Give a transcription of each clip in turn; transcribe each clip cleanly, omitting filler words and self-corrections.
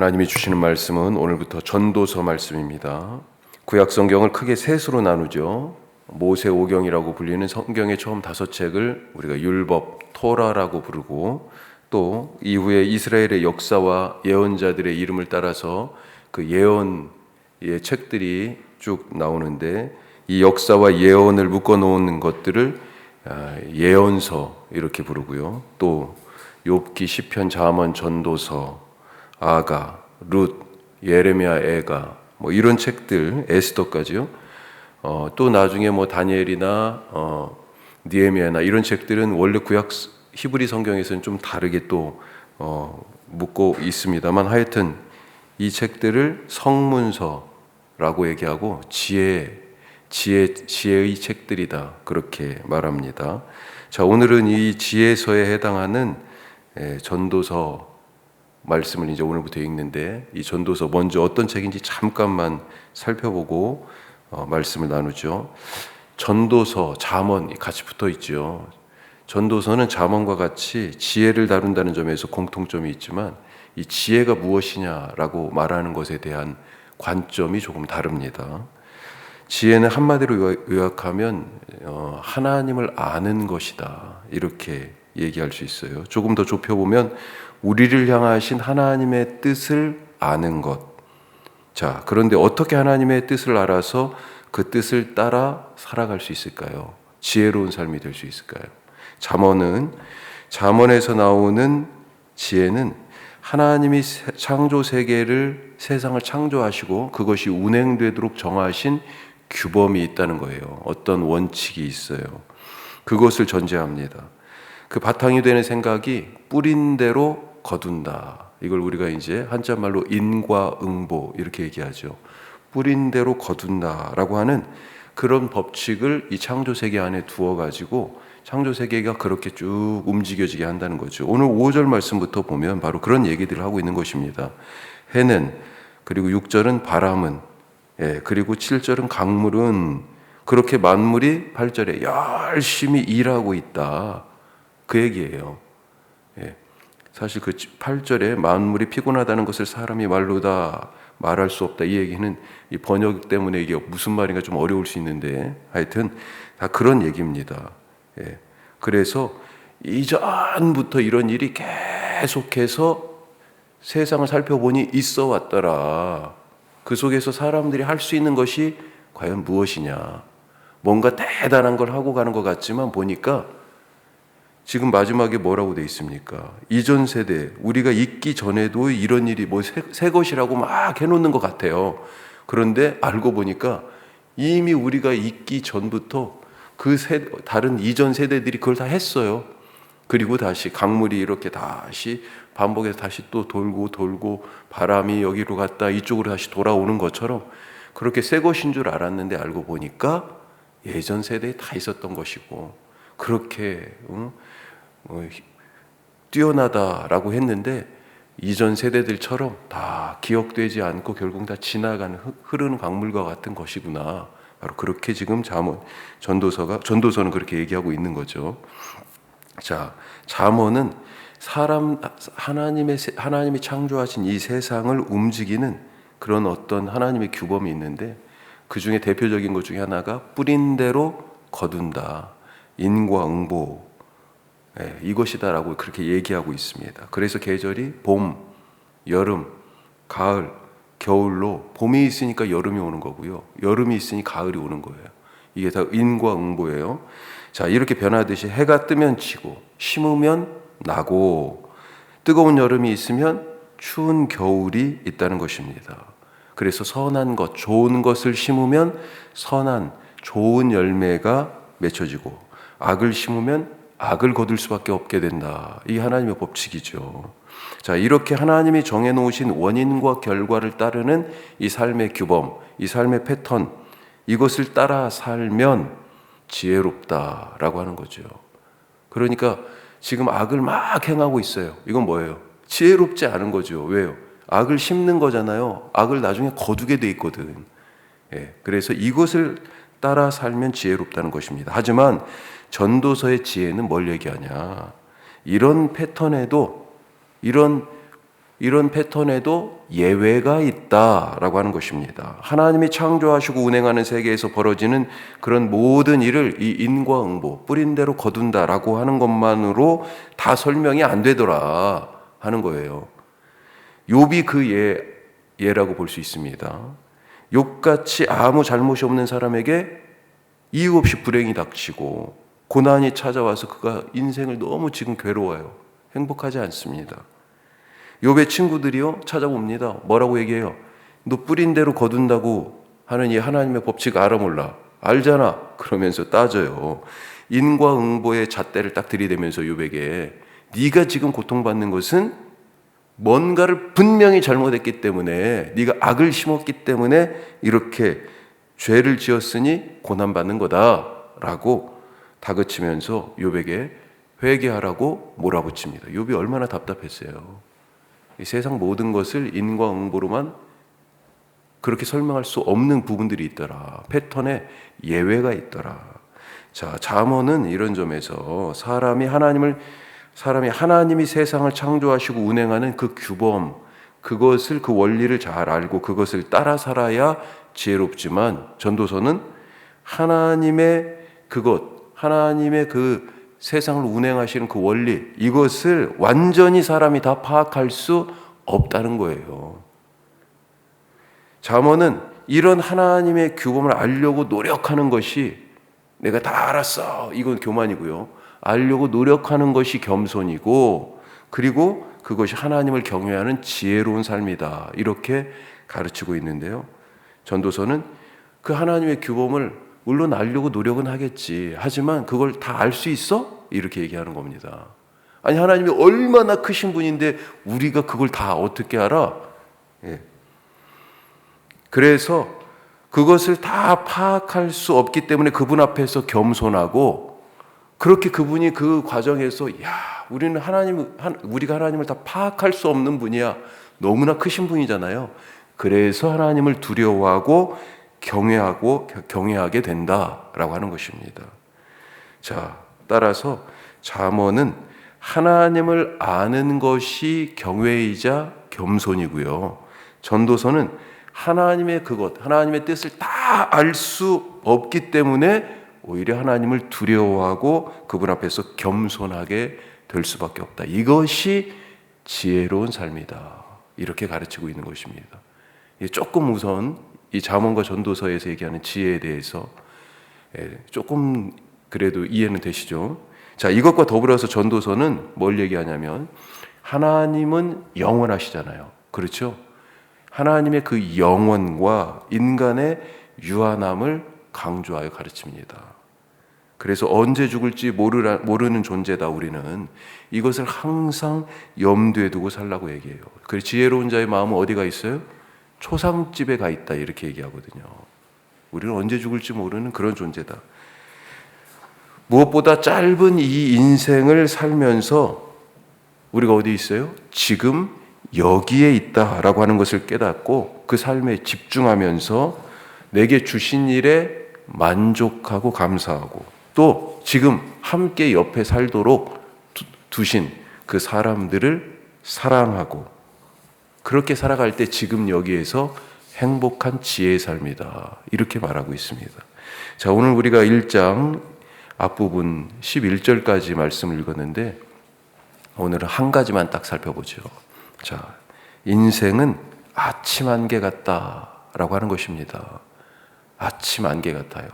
하나님이 주시는 말씀은 오늘부터 전도서 말씀입니다. 구약 성경을 크게 셋으로 나누죠. 모세오경이라고 불리는 성경의 처음 5책을 우리가 율법, 토라라고 부르고, 또 이후에 이스라엘의 역사와 예언자들의 이름을 따라서 그 예언의 책들이 쭉 나오는데, 이 역사와 예언을 묶어놓은 것들을 예언서 이렇게 부르고요. 또 욥기, 시편, 잠언, 전도서, 아가, 룻, 예레미야, 에가, 뭐 이런 책들, 에스더까지요. 또 나중에 뭐 다니엘이나 느헤미야나 이런 책들은 원래 구약 히브리 성경에서는 좀 다르게 또 묻고 있습니다만, 하여튼 이 책들을 성문서라고 얘기하고 지혜의 책들이다, 그렇게 말합니다. 자, 오늘은 이 지혜서에 해당하는 전도서 말씀을 이제 오늘부터 읽는데, 이 전도서 먼저 어떤 책인지 잠깐만 살펴보고 말씀을 나누죠. 전도서, 잠언 같이 붙어 있죠. 전도서는 잠언과 같이 지혜를 다룬다는 점에서 공통점이 있지만, 이 지혜가 무엇이냐라고 말하는 것에 대한 관점이 조금 다릅니다. 지혜는 한마디로 요약하면 하나님을 아는 것이다, 이렇게 얘기할 수 있어요. 조금 더 좁혀보면 우리를 향하신 하나님의 뜻을 아는 것. 자, 그런데 어떻게 하나님의 뜻을 알아서 그 뜻을 따라 살아갈 수 있을까요? 지혜로운 삶이 될 수 있을까요? 잠언에서 나오는 지혜는 하나님이 창조 세계를, 세상을 창조하시고 그것이 운행되도록 정하신 규범이 있다는 거예요. 어떤 원칙이 있어요. 그것을 전제합니다. 그 바탕이 되는 생각이 뿌린 대로 거둔다. 이걸 우리가 이제 한자말로 인과응보 이렇게 얘기하죠. 뿌린 대로 거둔다라고 하는 그런 법칙을 이 창조 세계 안에 두어 가지고 창조 세계가 그렇게 쭉 움직여지게 한다는 거죠. 오늘 5절 말씀부터 보면 바로 그런 얘기들을 하고 있는 것입니다. 해는, 그리고 6절은 바람은, 그리고 7절은 강물은, 그렇게 만물이 8절에 열심히 일하고 있다, 그 얘기예요. 사실 그 8절에 만물이 피곤하다는 것을 사람이 말로 다 말할 수 없다, 이 얘기는 이 번역 때문에 이게 무슨 말인가 좀 어려울 수 있는데, 하여튼 다 그런 얘기입니다. 그래서 이전부터 이런 일이 계속해서 세상을 살펴보니 있어 왔더라. 그 속에서 사람들이 할 수 있는 것이 과연 무엇이냐. 뭔가 대단한 걸 하고 가는 것 같지만 보니까 지금 마지막에 뭐라고 돼 있습니까? 이전 세대, 우리가 있기 전에도 이런 일이 뭐 새 것이라고 막 해놓는 것 같아요. 그런데 알고 보니까 이미 우리가 있기 전부터 그 다른 이전 세대들이 그걸 다 했어요. 그리고 다시 강물이 이렇게 다시 반복해서 다시 또 돌고 바람이 여기로 갔다 이쪽으로 다시 돌아오는 것처럼 그렇게 새 것인 줄 알았는데 알고 보니까 예전 세대에 다 있었던 것이고, 그렇게 뛰어나다라고 했는데 이전 세대들처럼 다 기억되지 않고 결국 다 지나가는 흐르는 강물과 같은 것이구나. 바로 그렇게 지금 전도서는 그렇게 얘기하고 있는 거죠. 자, 잠언은 하나님이 창조하신 이 세상을 움직이는 그런 어떤 하나님의 규범이 있는데, 그 중에 대표적인 것 중에 하나가 뿌린 대로 거둔다, 인과응보, 이것이다라고 그렇게 얘기하고 있습니다. 그래서 계절이 봄, 여름, 가을, 겨울로, 봄이 있으니까 여름이 오는 거고요, 여름이 있으니 가을이 오는 거예요. 이게 다 인과응보예요. 자, 이렇게 변하듯이 해가 뜨면 지고 심으면 나고 뜨거운 여름이 있으면 추운 겨울이 있다는 것입니다. 그래서 선한 것, 좋은 것을 심으면 선한, 좋은 열매가 맺혀지고, 악을 심으면 악을 거둘 수밖에 없게 된다. 이게 하나님의 법칙이죠. 자, 이렇게 하나님이 정해놓으신 원인과 결과를 따르는 이 삶의 규범, 이 삶의 패턴, 이것을 따라 살면 지혜롭다라고 하는 거죠. 그러니까 지금 악을 막 행하고 있어요. 이건 뭐예요? 지혜롭지 않은 거죠. 왜요? 악을 심는 거잖아요. 악을 나중에 거두게 돼 있거든. 그래서 이것을 따라 살면 지혜롭다는 것입니다. 하지만 전도서의 지혜는 뭘 얘기하냐? 이런 패턴에도, 이런 이런 패턴에도 예외가 있다라고 하는 것입니다. 하나님이 창조하시고 운행하는 세계에서 벌어지는 그런 모든 일을 이 인과응보, 뿌린 대로 거둔다라고 하는 것만으로 다 설명이 안 되더라 하는 거예요. 욥이 그 예라고 볼 수 있습니다. 욥같이 아무 잘못이 없는 사람에게 이유 없이 불행이 닥치고 고난이 찾아와서 그가 인생을 너무 지금 괴로워요. 행복하지 않습니다. 욥의 친구들이요 찾아봅니다. 뭐라고 얘기해요? 너 뿌린 대로 거둔다고 하는 이 하나님의 법칙 알아 몰라? 알잖아. 그러면서 따져요. 인과응보의 잣대를 딱 들이대면서 욥에게 네가 지금 고통받는 것은 뭔가를 분명히 잘못했기 때문에, 네가 악을 심었기 때문에 이렇게 죄를 지었으니 고난받는 거다라고 다그치면서 욥에게 회개하라고 몰아붙입니다. 욥이 얼마나 답답했어요. 이 세상 모든 것을 인과응보로만 그렇게 설명할 수 없는 부분들이 있더라. 패턴에 예외가 있더라. 자, 잠언은 이런 점에서 사람이 하나님이 세상을 창조하시고 운행하는 그 규범, 그것을, 그 원리를 잘 알고 그것을 따라 살아야 지혜롭지만, 전도서는 하나님의 그 세상을 운행하시는 그 원리, 이것을 완전히 사람이 다 파악할 수 없다는 거예요. 잠언은 이런 하나님의 규범을 알려고 노력하는 것이, 내가 다 알았어, 이건 교만이고요. 알려고 노력하는 것이 겸손이고, 그리고 그것이 하나님을 경외하는 지혜로운 삶이다, 이렇게 가르치고 있는데요. 전도서는 그 하나님의 규범을 물론 알려고 노력은 하겠지, 하지만 그걸 다 알 수 있어? 이렇게 얘기하는 겁니다. 아니, 하나님이 얼마나 크신 분인데 우리가 그걸 다 어떻게 알아? 그래서 그것을 다 파악할 수 없기 때문에 그분 앞에서 겸손하고, 그렇게 그분이 그 과정에서 우리가 하나님을 다 파악할 수 없는 분이야, 너무나 크신 분이잖아요. 그래서 하나님을 두려워하고 경외하게 된다라고 하는 것입니다. 자, 따라서 잠언은 하나님을 아는 것이 경외이자 겸손이고요. 전도서는 하나님의 뜻을 다 알 수 없기 때문에 오히려 하나님을 두려워하고 그분 앞에서 겸손하게 될 수밖에 없다. 이것이 지혜로운 삶이다, 이렇게 가르치고 있는 것입니다. 조금 우선 이 잠언과 전도서에서 얘기하는 지혜에 대해서 조금 그래도 이해는 되시죠? 자, 이것과 더불어서 전도서는 뭘 얘기하냐면, 하나님은 영원하시잖아요. 그렇죠? 하나님의 그 영원과 인간의 유한함을 강조하여 가르칩니다. 그래서 언제 죽을지 모르는 존재다 우리는. 이것을 항상 염두에 두고 살라고 얘기해요. 그래서 지혜로운 자의 마음은 어디가 있어요? 초상집에 가 있다, 이렇게 얘기하거든요. 우리는 언제 죽을지 모르는 그런 존재다. 무엇보다 짧은 이 인생을 살면서 우리가 어디 있어요? 지금 여기에 있다라고 하는 것을 깨닫고 그 삶에 집중하면서 내게 주신 일에 만족하고 감사하고, 또 지금 함께 옆에 살도록 두신 그 사람들을 사랑하고, 그렇게 살아갈 때 지금 여기에서 행복한 지혜의 삶이다, 이렇게 말하고 있습니다. 자, 오늘 우리가 1장 앞부분 11절까지 말씀을 읽었는데, 오늘은 한 가지만 딱 살펴보죠. 자, 인생은 아침 안개 같다라고 하는 것입니다. 아침 안개 같아요.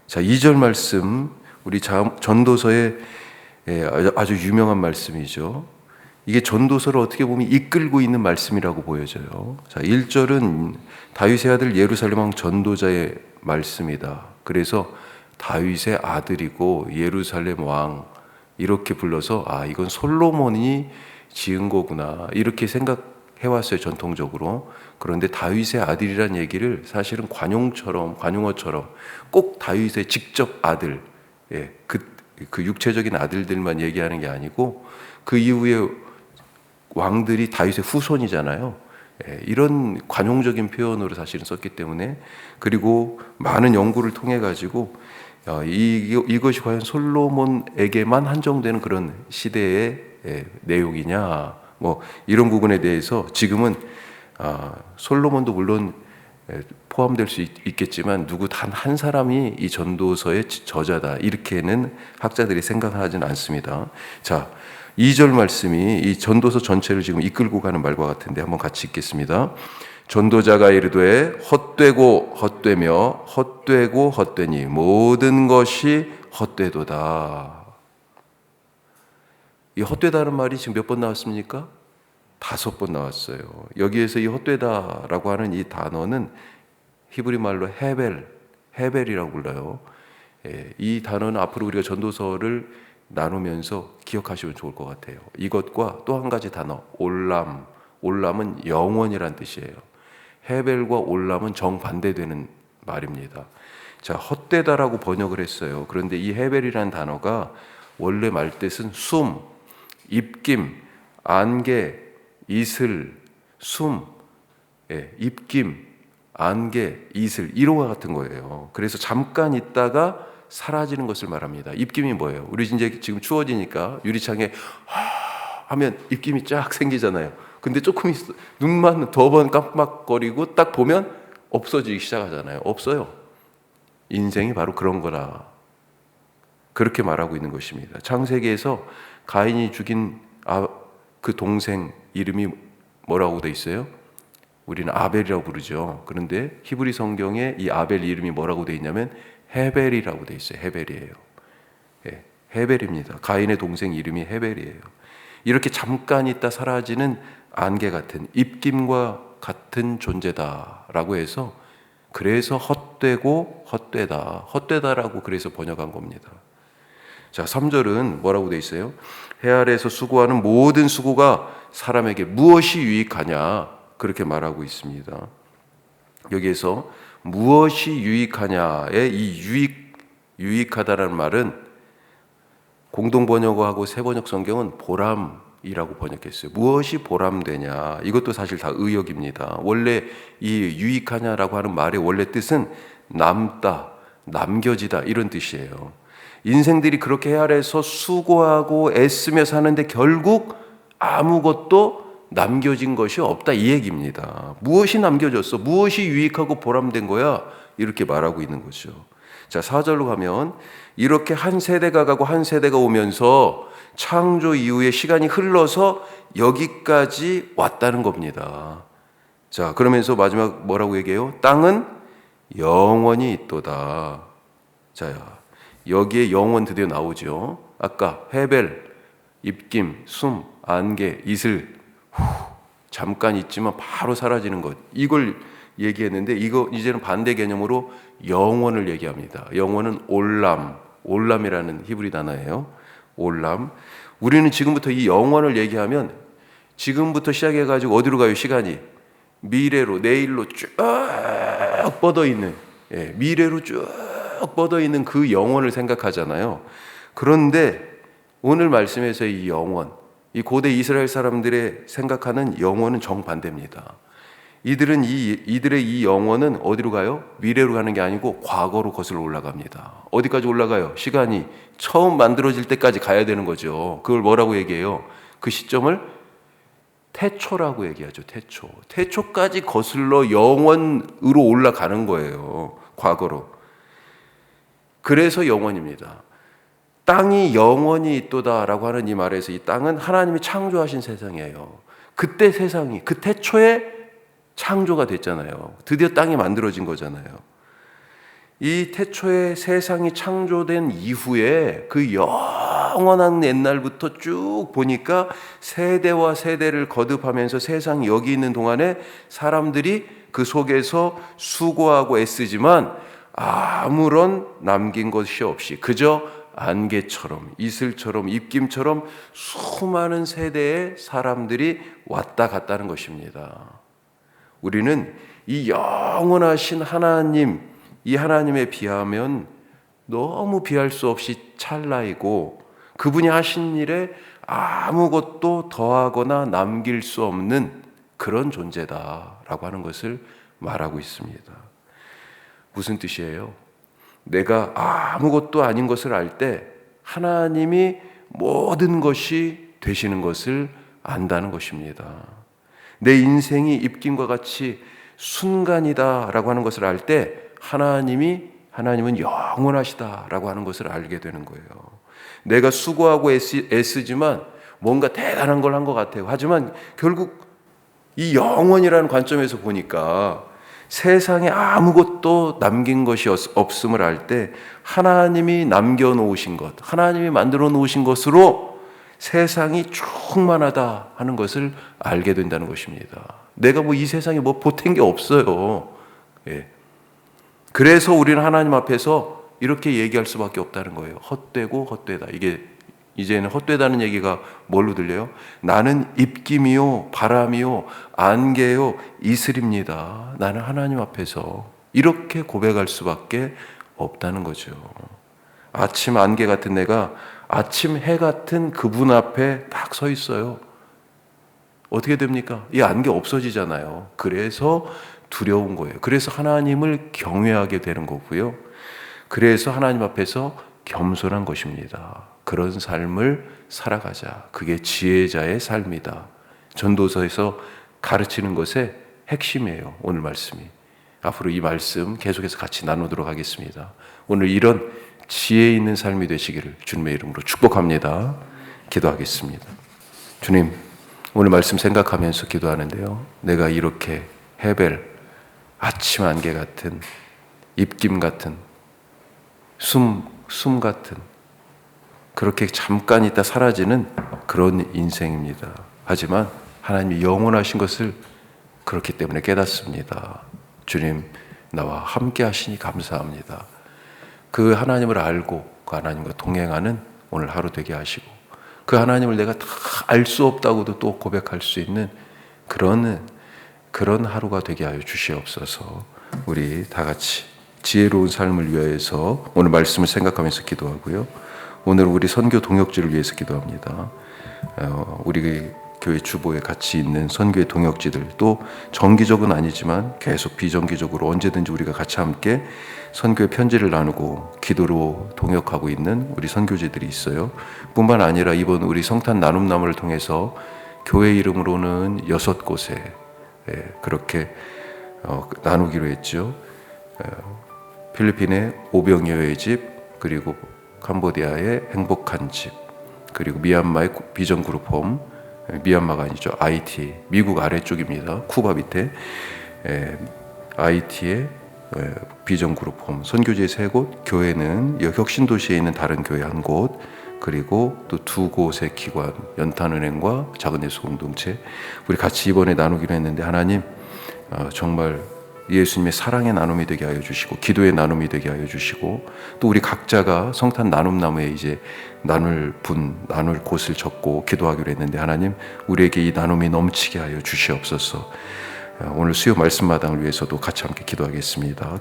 자, 2절 말씀, 우리 전도서의 아주 유명한 말씀이죠. 이게 전도서를 어떻게 보면 이끌고 있는 말씀이라고 보여져요. 자, 1절은 다윗의 아들 예루살렘 왕 전도자의 말씀이다. 그래서 다윗의 아들이고 예루살렘 왕, 이렇게 불러서 이건 솔로몬이 지은 거구나, 이렇게 생각해왔어요, 전통적으로. 그런데 다윗의 아들이란 얘기를 사실은 관용어처럼 꼭 다윗의 직접 아들, 그 육체적인 아들들만 얘기하는 게 아니고, 그 이후에 왕들이 다윗의 후손이잖아요. 이런 관용적인 표현으로 사실은 썼기 때문에, 그리고 많은 연구를 통해 가지고 이것이 과연 솔로몬에게만 한정되는 그런 시대의 내용이냐, 뭐 이런 부분에 대해서 지금은 솔로몬도 물론 포함될 수 있겠지만 누구 단 한 사람이 이 전도서의 저자다 이렇게는 학자들이 생각하지는 않습니다. 자, 2절 말씀이 이 전도서 전체를 지금 이끌고 가는 말과 같은데 한번 같이 읽겠습니다. 전도자가 이르되 헛되고 헛되며 헛되고 헛되니 모든 것이 헛되도다. 이 헛되다는 말이 지금 몇 번 나왔습니까? 5번 나왔어요. 여기에서 이 헛되다라고 하는 이 단어는 히브리 말로 헤벨이라고 불러요. 이 단어는 앞으로 우리가 전도서를 나누면서 기억하시면 좋을 것 같아요. 이것과 또 한 가지 단어, 올람은 영원이란 뜻이에요. 헤벨과 올람은 정반대되는 말입니다. 자, 헛되다라고 번역을 했어요. 그런데 이 헤벨이라는 단어가 원래 말뜻은 숨, 입김, 안개, 이슬, 숨, 입김, 안개, 이슬 이로와 같은 거예요. 그래서 잠깐 있다가 사라지는 것을 말합니다. 입김이 뭐예요? 우리 이제 지금 추워지니까 유리창에 하면 입김이 쫙 생기잖아요. 근데 조금 눈만 더 번 깜빡거리고 딱 보면 없어지기 시작하잖아요. 없어요. 인생이 바로 그런 거라. 그렇게 말하고 있는 것입니다. 창세기에서 가인이 죽인 그 동생 이름이 뭐라고 돼 있어요? 우리는 아벨이라고 부르죠. 그런데 히브리 성경에 이 아벨 이름이 뭐라고 돼 있냐면 헤벨이라고 돼 있어요. 헤벨이에요. 헤벨입니다. 가인의 동생 이름이 헤벨이에요. 이렇게 잠깐 있다 사라지는 안개 같은 입김과 같은 존재다라고 해서 그래서 헛되고 헛되다라고 그래서 번역한 겁니다. 자, 3절은 뭐라고 돼 있어요? 해 아래에서 수고하는 모든 수고가 사람에게 무엇이 유익하냐 그렇게 말하고 있습니다. 여기에서 무엇이 유익하냐의 이 유익하다라는 말은 공동 번역어하고 새 번역 성경은 보람이라고 번역했어요. 무엇이 보람되냐 이것도 사실 다 의역입니다. 원래 이 유익하냐라고 하는 말의 원래 뜻은 남다, 남겨지다 이런 뜻이에요. 인생들이 그렇게 해 아래서 수고하고 애쓰며 사는데 결국 아무것도 남겨진 것이 없다 이 얘기입니다. 무엇이 남겨졌어? 무엇이 유익하고 보람된 거야? 이렇게 말하고 있는 거죠. 자, 4절로 가면 이렇게 한 세대가 가고 한 세대가 오면서 창조 이후에 시간이 흘러서 여기까지 왔다는 겁니다. 자, 그러면서 마지막 뭐라고 얘기해요? 땅은 영원히 있도다. 자, 여기에 영원 드디어 나오죠. 아까 헤벨, 입김, 숨, 안개, 이슬 잠깐 있지만 바로 사라지는 것 이걸 얘기했는데 이거 이제는 반대 개념으로 영원을 얘기합니다. 영원은 올람이라는 히브리 단어예요. 올람. 우리는 지금부터 이 영원을 얘기하면 지금부터 시작해가지고 어디로 가요? 시간이 미래로 내일로 쭉 뻗어 있는 미래로 쭉 뻗어 있는 그 영원을 생각하잖아요. 그런데 오늘 말씀에서의 이 영원, 이 고대 이스라엘 사람들의 생각하는 영원은 정반대입니다. 이들의 이 영혼은 어디로 가요? 미래로 가는 게 아니고 과거로 거슬러 올라갑니다. 어디까지 올라가요? 시간이 처음 만들어질 때까지 가야 되는 거죠. 그걸 뭐라고 얘기해요? 그 시점을 태초라고 얘기하죠. 태초까지 거슬러 영원으로 올라가는 거예요. 과거로. 그래서 영원입니다. 땅이 영원히 있도다라고 하는 이 말에서 이 땅은 하나님이 창조하신 세상이에요. 그때 세상이 그 태초에 창조가 됐잖아요. 드디어 땅이 만들어진 거잖아요. 이 태초에 세상이 창조된 이후에 그 영원한 옛날부터 쭉 보니까 세대와 세대를 거듭하면서 세상이 여기 있는 동안에 사람들이 그 속에서 수고하고 애쓰지만 아무런 남긴 것이 없이 그저 안개처럼 이슬처럼 입김처럼 수많은 세대의 사람들이 왔다 갔다는 것입니다. 우리는 이 영원하신 하나님, 이 하나님에 비하면 너무 비할 수 없이 찰나이고 그분이 하신 일에 아무것도 더하거나 남길 수 없는 그런 존재다라고 하는 것을 말하고 있습니다. 무슨 뜻이에요? 내가 아무것도 아닌 것을 알 때 하나님이 모든 것이 되시는 것을 안다는 것입니다. 내 인생이 입김과 같이 순간이다라고 하는 것을 알 때 하나님은 영원하시다라고 하는 것을 알게 되는 거예요. 내가 수고하고 애쓰지만 뭔가 대단한 걸 한 것 같아요. 하지만 결국 이 영원이라는 관점에서 보니까 세상에 아무것도 남긴 것이 없음을 알 때 하나님이 남겨놓으신 것, 하나님이 만들어 놓으신 것으로 세상이 충만하다 하는 것을 알게 된다는 것입니다. 내가 이 세상에 보탠 게 없어요. 예. 그래서 우리는 하나님 앞에서 이렇게 얘기할 수밖에 없다는 거예요. 헛되고 헛되다. 이게 이제는 헛되다는 얘기가 뭘로 들려요? 나는 입김이요, 바람이요, 안개요, 이슬입니다. 나는 하나님 앞에서 이렇게 고백할 수밖에 없다는 거죠. 아침 안개 같은 내가 아침 해 같은 그분 앞에 딱 서 있어요. 어떻게 됩니까? 이 안개 없어지잖아요. 그래서 두려운 거예요. 그래서 하나님을 경외하게 되는 거고요. 그래서 하나님 앞에서 겸손한 것입니다. 그런 삶을 살아가자. 그게 지혜자의 삶이다. 전도서에서 가르치는 것의 핵심이에요. 오늘 말씀이. 앞으로 이 말씀 계속해서 같이 나누도록 하겠습니다. 오늘 이런 지혜 있는 삶이 되시기를 주님의 이름으로 축복합니다. 기도하겠습니다. 주님, 오늘 말씀 생각하면서 기도하는데요. 내가 이렇게 헤벨, 아침 안개 같은, 입김 같은, 숨 같은, 그렇게 잠깐 있다 사라지는 그런 인생입니다. 하지만 하나님이 영원하신 것을 그렇기 때문에 깨닫습니다. 주님, 나와 함께 하시니 감사합니다. 그 하나님을 알고 그 하나님과 동행하는 오늘 하루 되게 하시고, 그 하나님을 내가 다 알 수 없다고도 또 고백할 수 있는 그런 하루가 되게 하여 주시옵소서. 우리 다 같이 지혜로운 삶을 위하여서 오늘 말씀을 생각하면서 기도하고요. 오늘 우리 선교 동역지를 위해서 기도합니다. 우리 교회 주보에 같이 있는 선교의 동역지들, 또 정기적은 아니지만 계속 비정기적으로 언제든지 우리가 같이 함께 선교의 편지를 나누고 기도로 동역하고 있는 우리 선교지들이 있어요. 뿐만 아니라 이번 우리 성탄 나눔나무를 통해서 교회 이름으로는 6곳에 그렇게 나누기로 했죠. 필리핀의 오병이어의 집, 그리고 캄보디아의 행복한 집, 그리고 미얀마의 비전그룹홈, 미얀마가 아니죠, IT, 미국 아래쪽입니다. 쿠바 밑에 IT의 비전그룹홈, 선교지의 3곳, 교회는 혁신도시에 있는 다른 교회 1곳, 그리고 또 2곳의 기관, 연탄은행과 작은예수 공동체, 우리 같이 이번에 나누기로 했는데 하나님 정말 예수님의 사랑의 나눔이 되게 하여 주시고, 기도의 나눔이 되게 하여 주시고, 또 우리 각자가 성탄 나눔나무에 이제 나눌 곳을 적고 기도하기로 했는데 하나님, 우리에게 이 나눔이 넘치게 하여 주시옵소서. 오늘 수요 말씀마당을 위해서도 같이 함께 기도하겠습니다.